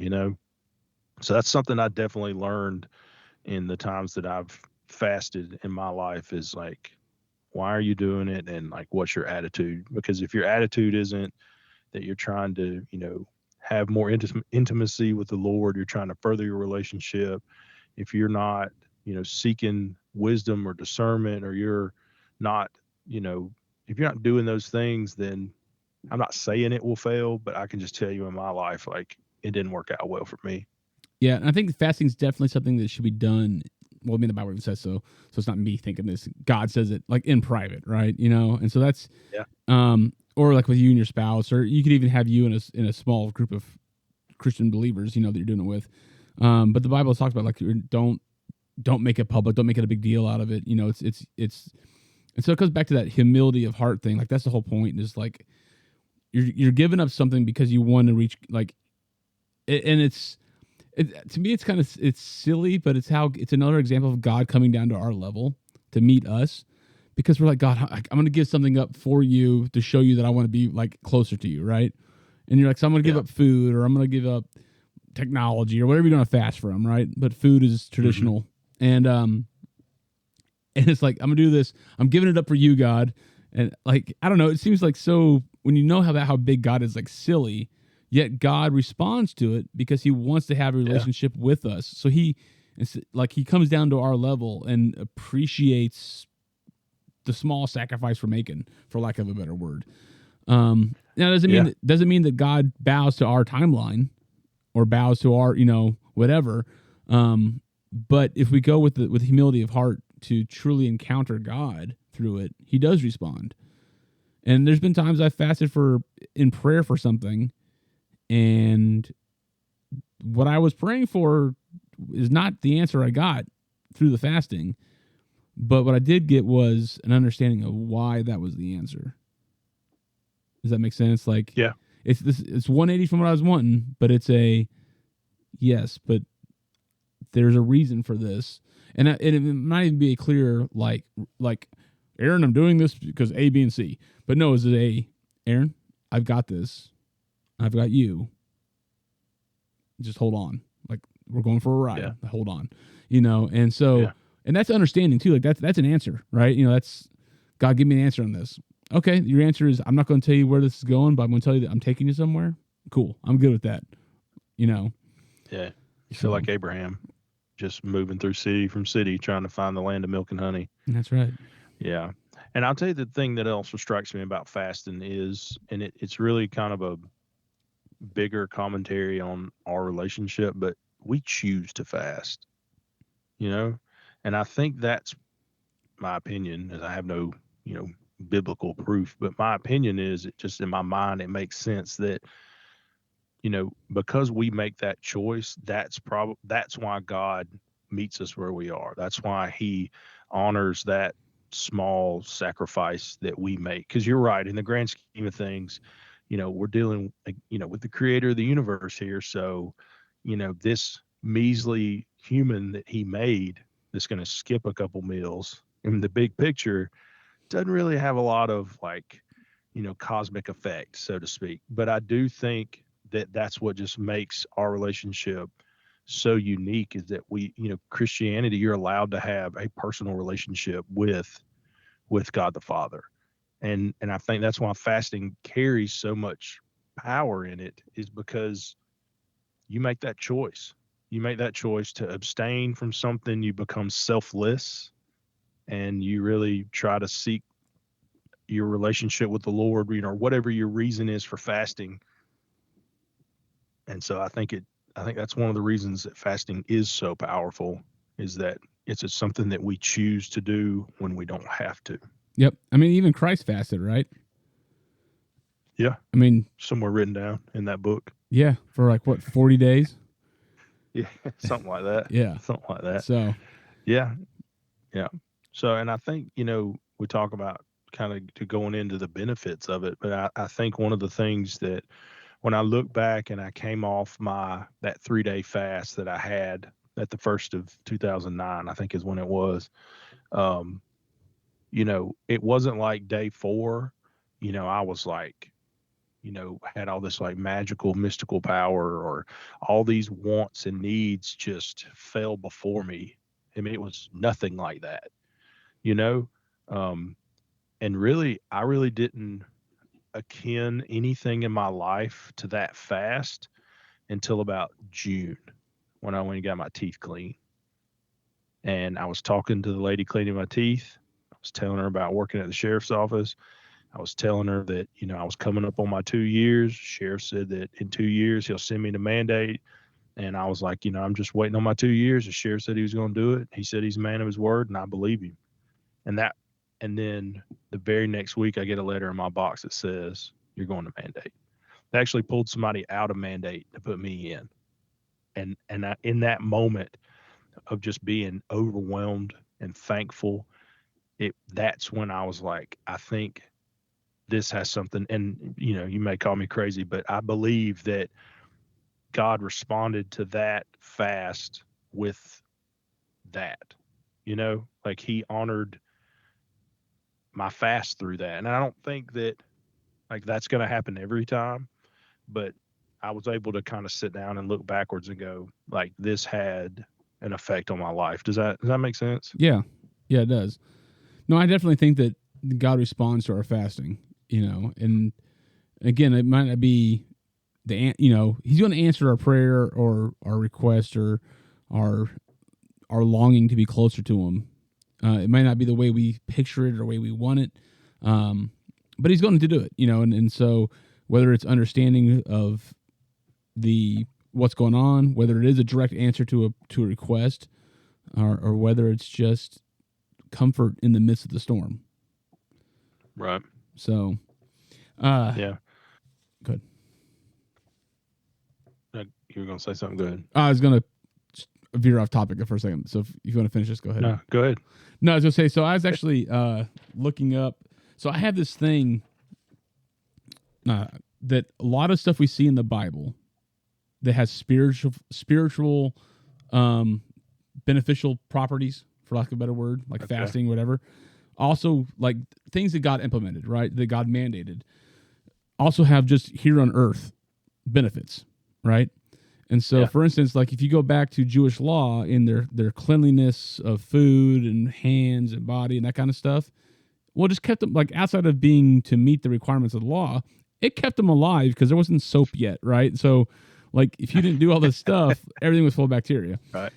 So that's something I definitely learned in the times that I've fasted in my life is like, why are you doing it? And like, what's your attitude? Because if your attitude isn't that you're trying to, have more intimacy with the Lord, you're trying to further your relationship. If you're not, seeking wisdom or discernment, or you're not, you know, if you're not doing those things, then I'm not saying it will fail, but I can just tell you in my life, like it didn't work out well for me. Yeah, and I think fasting is definitely something that should be done. Well, I mean, the Bible even says so. So it's not me thinking this. God says it like in private, right? And so that's Yeah. or like with you and your spouse, or you could even have you in a small group of Christian believers, that you're doing it with. But the Bible talks about like don't make it public, don't make it a big deal out of it. It's and so it goes back to that humility of heart thing. Like that's the whole point. Is like you're giving up something because you want to reach and to me, it's silly, but it's another example of God coming down to our level to meet us, because we're like, God, I'm going to give something up for you to show you that I want to be like closer to you, right? And you're like, so I'm going to give up food, or I'm going to give up technology, or whatever you're going to fast from, right? But food is traditional, and it's like I'm going to do this. I'm giving it up for you, God, and like I don't know. It seems like so when you know how big God is, like silly. Yet God responds to it because He wants to have a relationship with us. So He comes down to our level and appreciates the small sacrifice we're making, for lack of a better word. Now doesn't mean that God bows to our timeline or bows to our whatever. But if we go with humility of heart to truly encounter God through it, He does respond. And there's been times I've fasted in prayer for something, and what I was praying for is not the answer I got through the fasting, but what I did get was an understanding of why that was the answer. Does that make sense? Like, Yeah, it's 180 from what I was wanting, but it's yes, but there's a reason for this, and it might even be a clear like Aaron, I'm doing this because A, B, and C. But no, is it Aaron, I've got this. I've got you. Just hold on. Like we're going for a ride. Yeah. Hold on. And so and that's understanding too. Like that's an answer, right? That's God, give me an answer on this. Okay, your answer is I'm not going to tell you where this is going, but I'm going to tell you that I'm taking you somewhere. Cool. I'm good with that. Yeah. You feel like Abraham, just moving through city from city, trying to find the land of milk and honey. That's right. Yeah. And I'll tell you the thing that also strikes me about fasting is, and it's really kind of a bigger commentary on our relationship, but we choose to fast, and I think that's my opinion, as I have no, biblical proof, but my opinion is it just in my mind, it makes sense that, because we make that choice, that's why God meets us where we are. That's why He honors that small sacrifice that we make. Because you're right, in the grand scheme of things, we're dealing, with the creator of the universe here. So, this measly human that He made that's going to skip a couple meals in the big picture doesn't really have a lot of like, cosmic effect, so to speak. But I do think that that's what just makes our relationship so unique, is that we, Christianity, you're allowed to have a personal relationship with God the Father. And I think that's why fasting carries so much power in it, is because you make that choice. You make that choice to abstain from something, you become selfless, and you really try to seek your relationship with the Lord, whatever your reason is for fasting. And so I think I think that's one of the reasons that fasting is so powerful, is that it's just something that we choose to do when we don't have to. Yep. I mean, even Christ fasted, right? Yeah. I mean, Somewhere written down in that book. yeah, for like what, 40 days? Yeah. Something like that. Yeah. Something like that. So, Yeah. Yeah. So, and I think, we talk about kind of to going into the benefits of it, but I think one of the things that when I look back and I came off that 3-day fast that I had at the first of 2009, I think is when it was, um, it wasn't like day 4, I was like, had all this like magical, mystical power, or all these wants and needs just fell before me. I mean, it was nothing like that, you know? Um, and really, I really didn't akin anything in my life to that fast until about June, when I went and got my teeth clean. And I was talking to the lady cleaning my teeth. I was telling her about working at the sheriff's office. I was telling her that, I was coming up on my 2 years. Sheriff said that in 2 years he'll send me the mandate. And I was like, I'm just waiting on my 2 years. The sheriff said he was going to do it. He said he's a man of his word, and I believe him. And then the very next week, I get a letter in my box that says, "You're going to mandate." They actually pulled somebody out of mandate to put me in. And in that moment of just being overwhelmed and thankful, that's when I was like, I think this has something. And you may call me crazy, but I believe that God responded to that fast with that. Like he honored my fast through that. And I don't think that like that's going to happen every time, but I was able to kind of sit down and look backwards and go, like, this had an effect on my life. Does that make sense? yeah. Yeah, it does. No, I definitely think that God responds to our fasting, and again, it might not be he's going to answer our prayer or our request or our longing to be closer to him. It might not be the way we picture it or the way we want it, but he's going to do it, and so whether it's understanding of what's going on, whether it is a direct answer to a request, or whether it's just comfort in the midst of the storm. Right. So, yeah. Good. You were going to say something good. I was going to veer off topic for a second. So if you want to finish this, go ahead. No, go ahead. No, I was going to say, so I was actually looking up. So I have this thing that a lot of stuff we see in the Bible that has spiritual beneficial properties, for lack of a better word, like fasting, whatever. Also, like things that God implemented, right? That God mandated, also have just here on earth benefits, right? And so, for instance, like if you go back to Jewish law in their cleanliness of food and hands and body and that kind of stuff, well, just kept them like outside of being to meet the requirements of the law, it kept them alive because there wasn't soap yet, right? So, like if you didn't do all this stuff, everything was full of bacteria. Right.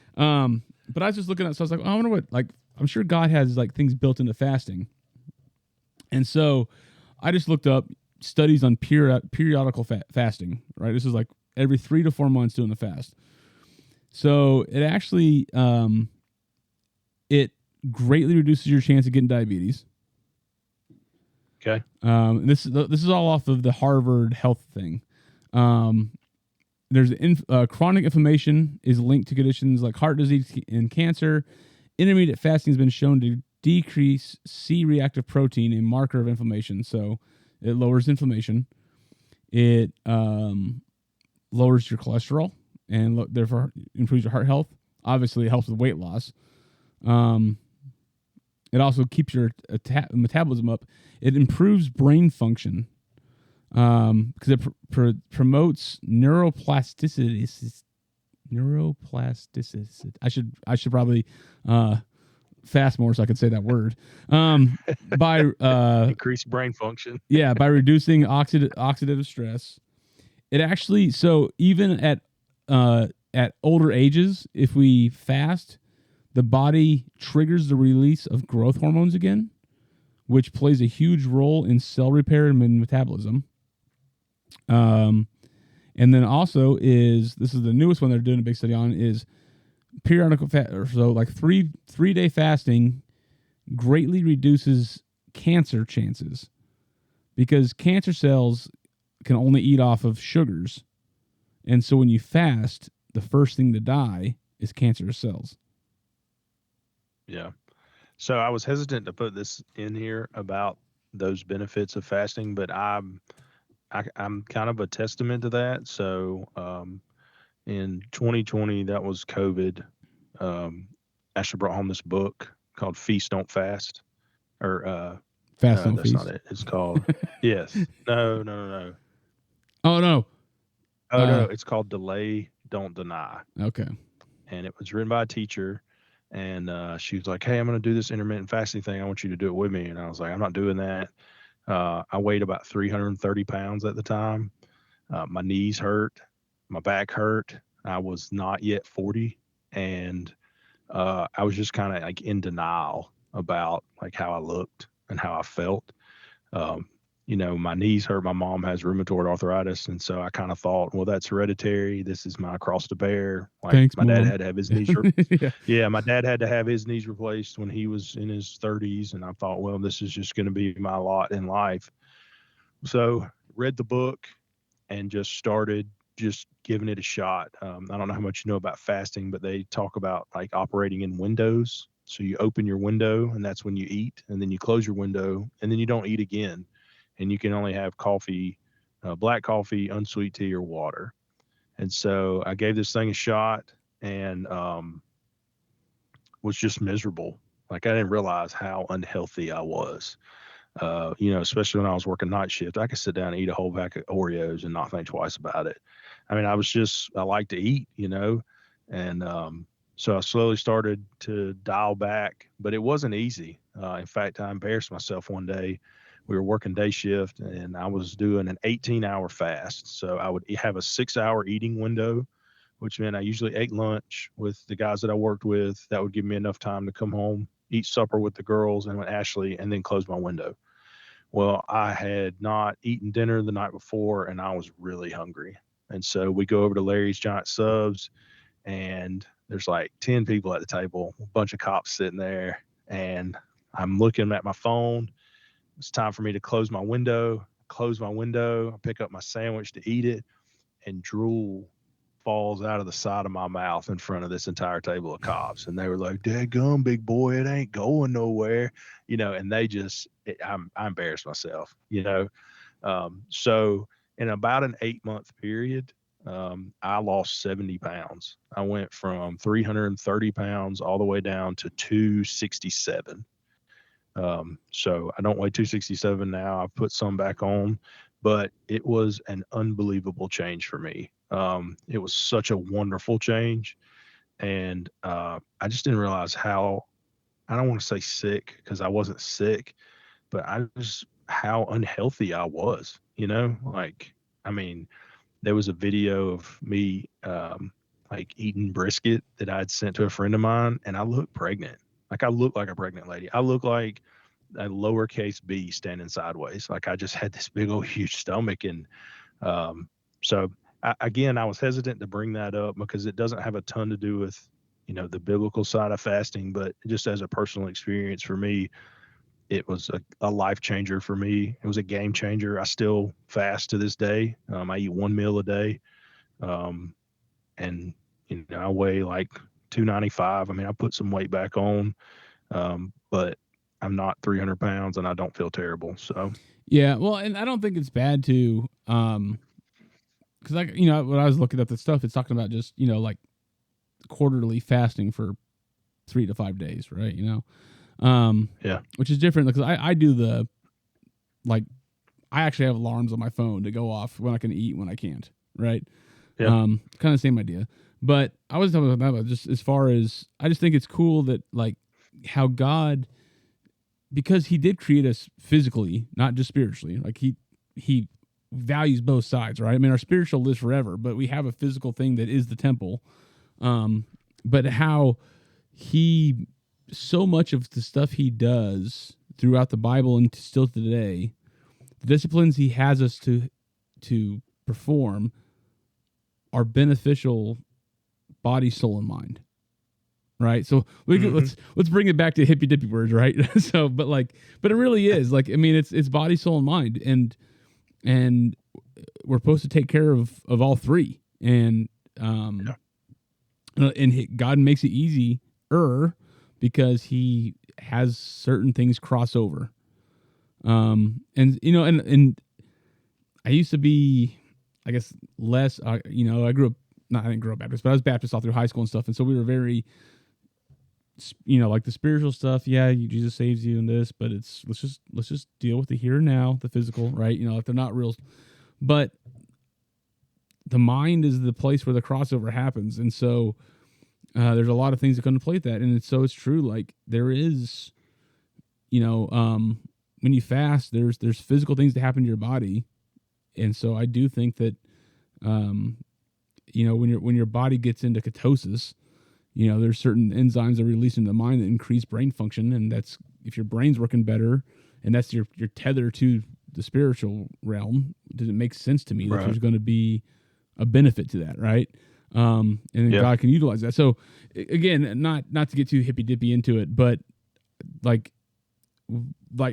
But I was just looking at, so I was like, oh, I wonder what, like, I'm sure God has like things built into fasting. And so I just looked up studies on periodical fasting, right? This is like every 3 to 4 months doing the fast. So it actually, it greatly reduces your chance of getting diabetes. Okay. This is all off of the Harvard Health thing. There's chronic inflammation is linked to conditions like heart disease and cancer. Intermediate fasting has been shown to decrease C-reactive protein, a marker of inflammation. So it lowers inflammation. It lowers your cholesterol and therefore improves your heart health. Obviously, it helps with weight loss. It also keeps your metabolism up. It improves brain function because it promotes neuroplasticity. I should probably fast more so I can say that word. By increase brain function. Yeah, by reducing oxidative stress. It actually, so even at older ages, if we fast, the body triggers the release of growth hormones again, which plays a huge role in cell repair and metabolism. And And then also this is the newest one they're doing a big study on, is periodical fast, or so like 3-day fasting greatly reduces cancer chances, because cancer cells can only eat off of sugars. And so when you fast, the first thing to die is cancerous cells. Yeah. So I was hesitant to put this in here about those benefits of fasting, but I'm kind of a testament to that. So in 2020, that was COVID. Ashley brought home this book called Feast Don't Fast, or Fast no, don't that's not feast. it. It's called yes. No, no, no, no. Oh no. Oh no, it's called Delay Don't Deny, Okay. and it was written by a teacher. And she was like, "Hey, I'm going to do this intermittent fasting thing. I want you to do it with me." And I was like, "I'm not doing that." I weighed about 330 pounds at the time. My knees hurt, my back hurt. I was not yet 40, and I was just kind of like in denial about like how I looked and how I felt. Um, my knees hurt. My mom has rheumatoid arthritis, and so I kind of thought, well, that's hereditary. This is my cross to bear. Like Thanks, my dad Mom. had to have his knees. Yeah. Yeah, my dad had to have his knees replaced when he was in his 30s, and I thought, well, this is just going to be my lot in life. So read the book and just started just giving it a shot. I don't know how much you know about fasting, but they talk about like operating in windows. So you open your window and that's when you eat, and then you close your window and then you don't eat again. And you can only have coffee, black coffee, unsweet tea, or water. And so I gave this thing a shot and was just miserable. Like I didn't realize how unhealthy I was. Especially when I was working night shift, I could sit down and eat a whole pack of Oreos and not think twice about it. I mean, I like to eat, and so I slowly started to dial back, but it wasn't easy. In fact, I embarrassed myself one day. We were working day shift and I was doing an 18-hour fast. So I would have a 6-hour eating window, which meant I usually ate lunch with the guys that I worked with. That would give me enough time to come home, eat supper with the girls and with Ashley, and then close my window. Well, I had not eaten dinner the night before and I was really hungry. And so we go over to Larry's Giant Subs, and there's like 10 people at the table, a bunch of cops sitting there. And I'm looking at my phone. It's time for me to close my window. I pick up my sandwich to eat it, and drool falls out of the side of my mouth in front of this entire table of cops. And they were like, "Dadgum, big boy, it ain't going nowhere," and I embarrassed myself, So in about an 8-month period, I lost 70 pounds. I went from 330 pounds all the way down to 267. So I don't weigh 267 now. I've put some back on, but it was an unbelievable change for me. It was such a wonderful change. And I just didn't realize how, I don't want to say sick because I wasn't sick, but how unhealthy I was, like, I mean, there was a video of me like eating brisket that I'd sent to a friend of mine, and I looked pregnant. Like I looked like a pregnant lady. I looked like a lowercase b standing sideways. Like I just had this big old huge stomach. And so again, I was hesitant to bring that up because it doesn't have a ton to do with, the biblical side of fasting, but just as a personal experience for me, it was a life changer for me. It was a game changer. I still fast to this day. I eat one meal a day. And, I weigh like 295. I mean, I put some weight back on, but I'm not 300 pounds and I don't feel terrible. So, Yeah. Well, and I don't think it's bad to, because when I was looking at the stuff, it's talking about just, like quarterly fasting for 3 to 5 days, right? yeah. Which is different because I do I actually have alarms on my phone to go off when I can eat, when I can't, right? Yeah. Kind of the same idea. But I was talking about that just as far as, I just think it's cool that like how God, because he did create us physically, not just spiritually, like he values both sides, right? I mean, our spiritual lives forever, but we have a physical thing that is the temple. But how he, so much of the stuff he does throughout the Bible and still today, the disciplines he has us to perform are beneficial body, soul, and mind. Right. So let's bring it back to hippy dippy words, right? So, but it really is like, I mean, it's body, soul, and mind. And we're supposed to take care of all three. And, God makes it easy because he has certain things cross over. And I used to be, I guess, less, I grew up, I didn't grow up Baptist, but I was Baptist all through high school and stuff. And so we were very, like the spiritual stuff. Yeah, Jesus saves you and this, but let's just deal with the here and now, the physical, right? If they're not real, but the mind is the place where the crossover happens. And so there's a lot of things that come into play with that. And it's true. Like there is, when you fast, there's physical things that happen to your body. And so I do think that, when your body gets into ketosis, there's certain enzymes that are released into the mind that increase brain function. And that's, if your brain's working better and that's your tether to the spiritual realm, does it make sense to me that there's going to be a benefit to that, right? And then God can utilize that. So again, not to get too hippy dippy into it, but like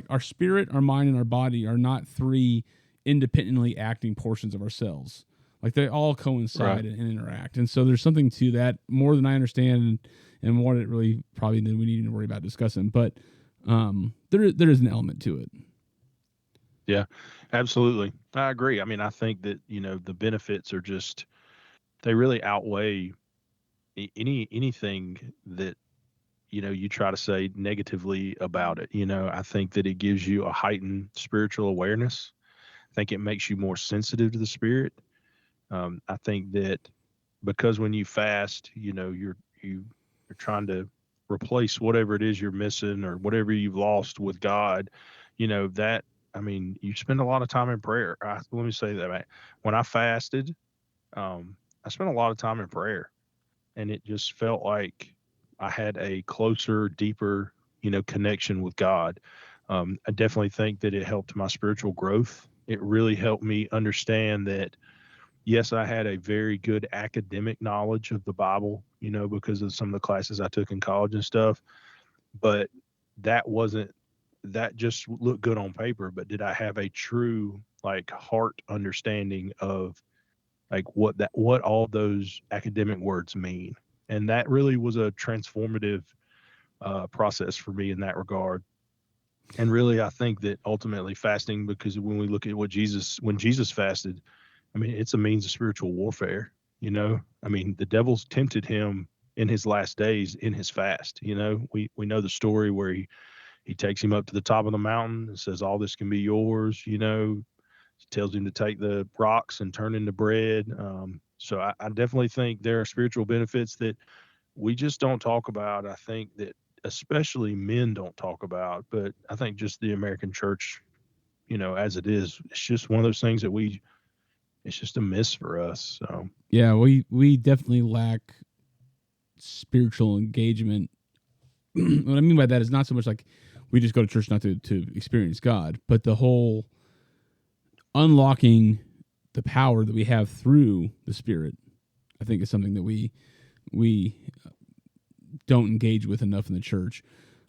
our spirit, our mind, and our body are not three independently acting portions of ourselves. Like they all coincide and interact. And so there's something to that more than I understand and more that really probably than we need to worry about discussing. But there is an element to it. Yeah, absolutely. I agree. I mean, I think that, the benefits are just, they really outweigh anything that, you try to say negatively about it. I think that it gives you a heightened spiritual awareness. I think it makes you more sensitive to the spirit. I think that because when you fast, you're trying to replace whatever it is you're missing or whatever you've lost with God. That, I mean, you spend a lot of time in prayer. Let me say that, man. When I fasted, I spent a lot of time in prayer, and it just felt like I had a closer, deeper, connection with God. I definitely think that it helped my spiritual growth. It really helped me understand that, yes, I had a very good academic knowledge of the Bible, because of some of the classes I took in college and stuff. But that just looked good on paper. But did I have a true like heart understanding of like what all those academic words mean? And that really was a transformative process for me in that regard. And really, I think that ultimately fasting, because when we look at when Jesus fasted, I mean, it's a means of spiritual warfare. I mean, the devil's tempted him in his last days in his fast. We know the story where he takes him up to the top of the mountain and says, all this can be yours. Tells him to take the rocks and turn into bread. So I definitely think there are spiritual benefits that we just don't talk about. I think that especially men don't talk about, but I think just the American church, as it is, it's just one of those things that it's just a miss for us. So yeah, we definitely lack spiritual engagement. What I mean by that is not so much like we just go to church not to experience God, but the whole unlocking the power that we have through the Spirit, I think is something that we don't engage with enough in the church.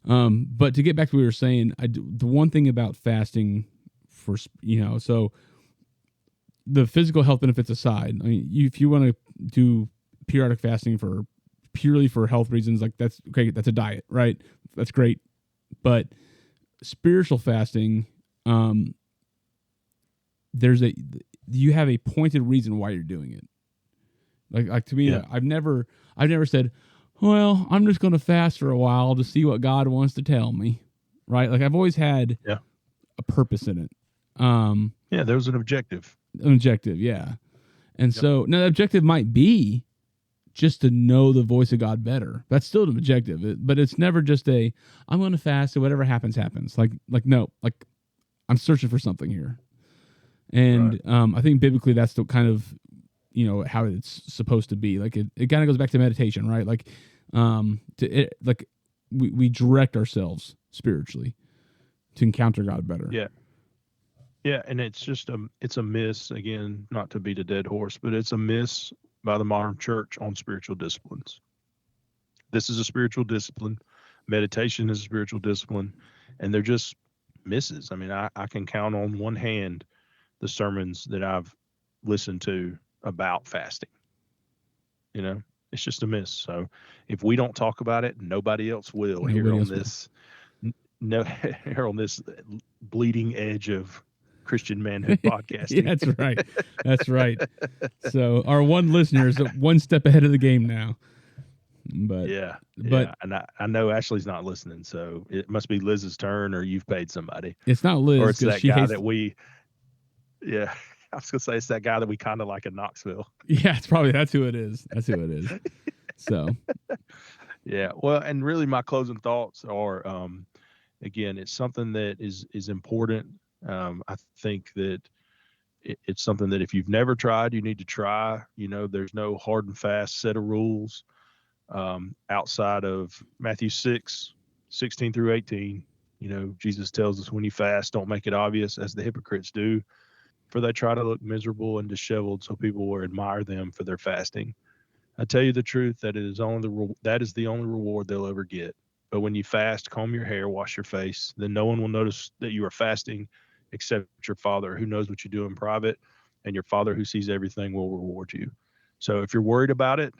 But to get back to what we were saying, the one thing about fasting for, so the physical health benefits aside, I mean, if you want to do periodic fasting purely for health reasons, like that's okay. That's a diet, right? That's great. But spiritual fasting, you have a pointed reason why you're doing it. Like to me, I've never said, well, I'm just going to fast for a while to see what God wants to tell me, right? Like I've always had a purpose in it. There was an objective. Yeah. And so now the objective might be just to know the voice of God better. That's still an objective, but it's never just I'm going to fast and whatever happens, happens. No, I'm searching for something here. And I think biblically that's the kind of, how it's supposed to be. Like it kind of goes back to meditation, right? Like, we direct ourselves spiritually to encounter God better. Yeah. Yeah. And it's just it's a miss, again, not to beat a dead horse, but it's a miss by the modern church on spiritual disciplines. This is a spiritual discipline. Meditation is a spiritual discipline, and they're just misses. I mean, I can count on one hand the sermons that I've listened to about fasting. You know, it's just a miss. So if we don't talk about it, nobody else will here Nobody on else will. this no here on this bleeding edge of Christian manhood podcasting. Yeah, that's right. That's right. So our one listener is one step ahead of the game now. But Yeah, but and I know Ashley's not listening, so it must be Liz's turn, or you've paid somebody, it's not Liz or it's because that she guy hates. that we. Yeah, I was gonna say it's that guy that we kind of like in Knoxville. Yeah, that's who it is. That's who it is. So Yeah, well, and really, my closing thoughts are, again, it's something that is important. I think that it's something that if you've never tried, you need to try. You know, there's no hard and fast set of rules outside of Matthew 6:16 through 18. You know, Jesus tells us when you fast, don't make it obvious as the hypocrites do, for they try to look miserable and disheveled so people will admire them for their fasting. I tell you the truth, that that is the only reward they'll ever get. But when you fast, comb your hair, wash your face, then no one will notice that you are fasting except your Father who knows what you do in private, and your Father who sees everything will reward you. So if you're worried about it,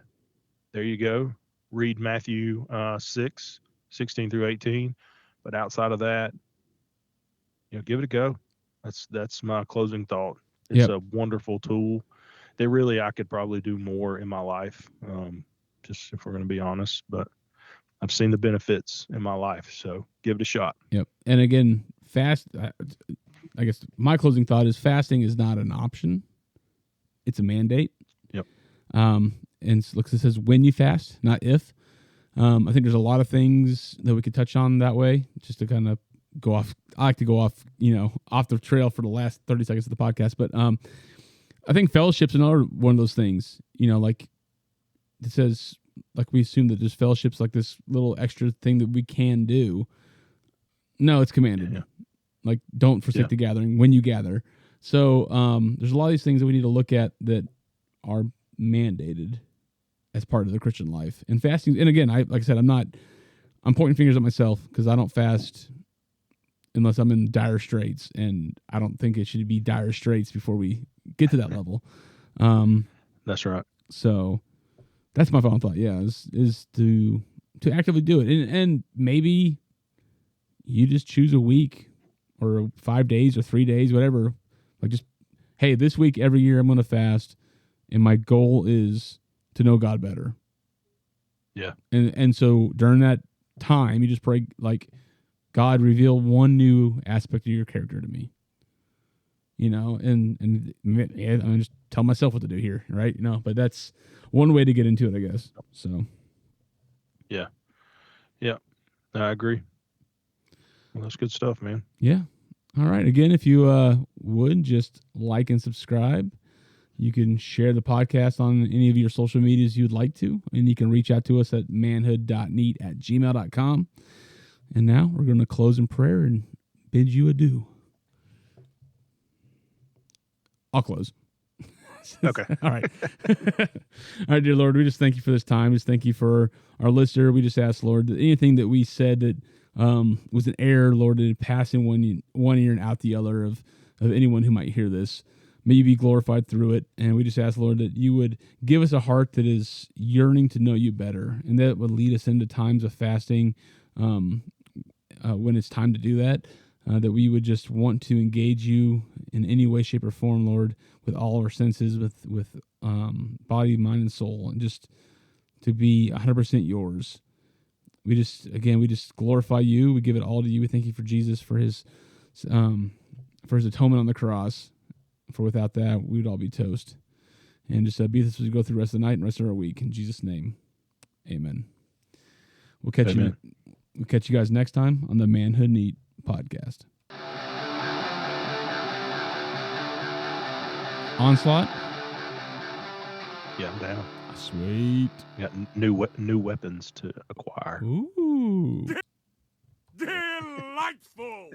there you go. Read Matthew 6:16 through 18. But outside of that, give it a go. That's my closing thought. It's yep. a wonderful tool. That really I could probably do more in my life, just if we're going to be honest. But I've seen the benefits in my life, so give it a shot. Yep. And again, I guess my closing thought is fasting is not an option; it's a mandate. Yep. And look, it says when you fast, not if. I think there's a lot of things that we could touch on that way, just to kind of go off. I like to go off, off the trail for the last 30 seconds of the podcast. But I think fellowship's another one of those things, like it says, like we assume that there's fellowship's like this little extra thing that we can do. No, it's commanded. Yeah. Like don't forsake the gathering when you gather. So there's a lot of these things that we need to look at that are mandated as part of the Christian life. And fasting, and again, like I said, I'm pointing fingers at myself because I don't fast unless I'm in dire straits, and I don't think it should be dire straits before we get to that level. That's right. So that's my final thought. Yeah, is to actively do it, and maybe you just choose a week or 5 days or 3 days, whatever. Like just, hey, this week every year I'm going to fast, and my goal is to know God better. Yeah. And so during that time, you just pray, like, God, reveal one new aspect of your character to me. And I just tell myself what to do here, right? But that's one way to get into it, I guess. So. Yeah. I agree. Well, that's good stuff, man. Yeah. All right. Again, if you would just like and subscribe. You can share the podcast on any of your social medias you'd like to, and you can reach out to us at manhood.neat@gmail.com. And now we're going to close in prayer and bid you adieu. I'll close. Okay. All right. All right, dear Lord, we just thank you for this time. Just thank you for our listener. We just ask, Lord, that anything that we said that was an error, Lord, that pass in one ear and out the other of anyone who might hear this. May you be glorified through it. And we just ask, Lord, that you would give us a heart that is yearning to know you better, and that would lead us into times of fasting when it's time to do that, that we would just want to engage you in any way, shape, or form, Lord, with all our senses, with body, mind, and soul, and just to be 100% yours. We just glorify you. We give it all to you. We thank you for Jesus, for his atonement on the cross. For without that, we would all be toast. And just be with us as we go through the rest of the night and rest of our week. In Jesus' name, amen. We'll catch you guys next time on the Manhood Neat podcast. Onslaught? Yeah, I'm down. Sweet. Got new weapons to acquire. Ooh. Delightful.